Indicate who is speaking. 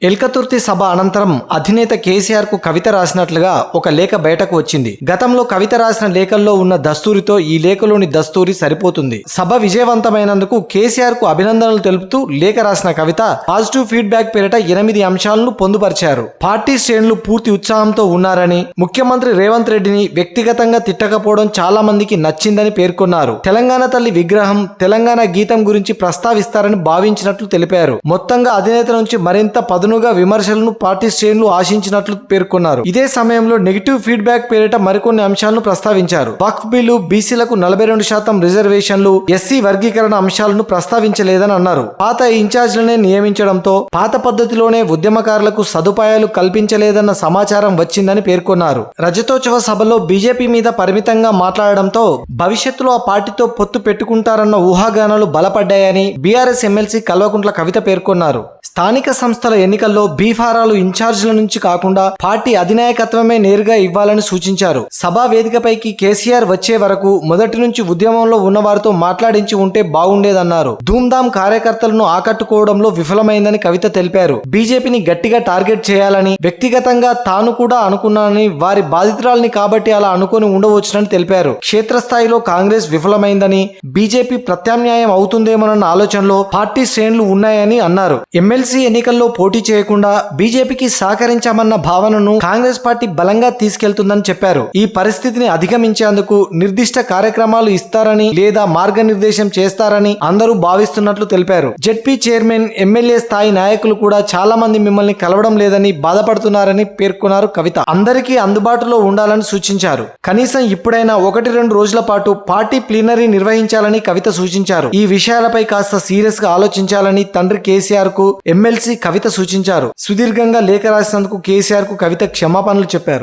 Speaker 1: ఎల్కతుర్తి సభ అనంతరం అధినేత కేసీఆర్ కు కవిత రాసినట్లుగా ఒక లేఖ బయటకు వచ్చింది. గతంలో కవిత రాసిన లేఖల్లో ఉన్న దస్తూరితో ఈ లేఖలోని దస్తూరి సరిపోతుంది. సభ విజయవంతమైనందుకు కేసీఆర్ కు అభినందనలు తెలుపుతూ లేఖ రాసిన కవిత పాజిటివ్ ఫీడ్బ్యాక్ పేరిట 8 అంశాలను పొందుపరిచారు. పార్టీ శ్రేణులు పూర్తి ఉత్సాహంతో ఉన్నారని, ముఖ్యమంత్రి రేవంత్ రెడ్డిని వ్యక్తిగతంగా తిట్టకపోవడం చాలా మందికి నచ్చిందని పేర్కొన్నారు. తెలంగాణ తల్లి విగ్రహం, తెలంగాణ గీతం గురించి ప్రస్తావిస్తారని భావించినట్లు తెలిపారు. మొత్తంగా అధినేత నుంచి మరింత పదునుగా విమర్శలను పార్టీ శ్రేణులు ఆశించినట్లు పేర్కొన్నారు. ఇదే సమయంలో నెగిటివ్ ఫీడ్బ్యాక్ పేరిట మరికొన్ని అంశాలను ప్రస్తావించారు. వక్ఫ్ బిల్లు, బీసీలకు 42% రిజర్వేషన్లు, ఎస్సీ వర్గీకరణ అంశాలను ప్రస్తావించలేదని అన్నారు. పాత ఇన్ఛార్జ్లనే నియమించడంతో పాత పద్ధతిలోనే ఉద్యమకారులకు సదుపాయాలు కల్పించలేదన్న సమాచారం వచ్చిందని పేర్కొన్నారు. రజతోత్సవ సభలో బీజేపీ మీద పరిమితంగా మాట్లాడడంతో భవిష్యత్తులో ఆ పార్టీతో పొత్తు పెట్టుకుంటారన్న ఊహాగానాలు బలపడ్డాయని బీఆర్ఎస్ ఎమ్మెల్సీ కల్వకుంట్ల కవిత పేర్కొన్నారు. స్థానిక సంస్థల ఎన్నికల్లో బీఫారాలు ఇన్ఛార్జీల నుంచి కాకుండా పార్టీ అధినాయకత్వమే నేరుగా ఇవ్వాలని సూచించారు. సభా వేదికపైకి కేసీఆర్ వచ్చే వరకు మొదటి నుంచి ఉద్యమంలో ఉన్నవారితో మాట్లాడించి ఉంటే బాగుండేదన్నారు. ధూమ్ధామ్ కార్యకర్తలను ఆకట్టుకోవడంలో విఫలమైందని కవిత తెలిపారు. బీజేపీని గట్టిగా టార్గెట్ చేయాలని వ్యక్తిగతంగా తాను కూడా అనుకున్నానని, వారి బాధితురాలని కాబట్టి అలా అనుకొని ఉండవచ్చునని తెలిపారు. క్షేత్రస్థాయిలో కాంగ్రెస్ విఫలమైందని, బీజేపీ ప్రత్యామ్నాయం అవుతుందేమోనన్న ఆలోచనలో పార్టీ శ్రేణులు ఉన్నాయని అన్నారు. ఎమ్మెల్సీ ఎన్నికల్లో పోటీ చేయకుండా బీజేపీకి సహకరించామన్న భావనను కాంగ్రెస్ పార్టీ బలంగా తీసుకెళ్తుందని చెప్పారు. ఈ పరిస్థితిని అధిగమించేందుకు నిర్దిష్ట కార్యక్రమాలు ఇస్తారని లేదా మార్గనిర్దేశం చేస్తారని అందరూ భావిస్తున్నట్లు తెలిపారు. జెడ్పీ చైర్మన్, ఎమ్మెల్యే స్థాయి నాయకులు కూడా చాలా మంది మిమ్మల్ని కలవడం లేదని బాధపడుతున్నారని పేర్కొన్నారు కవిత. అందరికీ అందుబాటులో ఉండాలని సూచించారు. కనీసం ఇప్పుడైనా 1-2 రోజుల పాటు పార్టీ ప్లీనరీ నిర్వహించాలని కవిత సూచించారు. ఈ విషయాలపై కాస్త సీరియస్ గా ఆలోచించాలని తండ్రి కేసీఆర్ కు ఎమ్మెల్సీ కవిత సూచించారు. సుదీర్ఘంగా లేఖ రాసినందుకు కేసీఆర్ కు కవిత క్షమాపణలు చెప్పారు.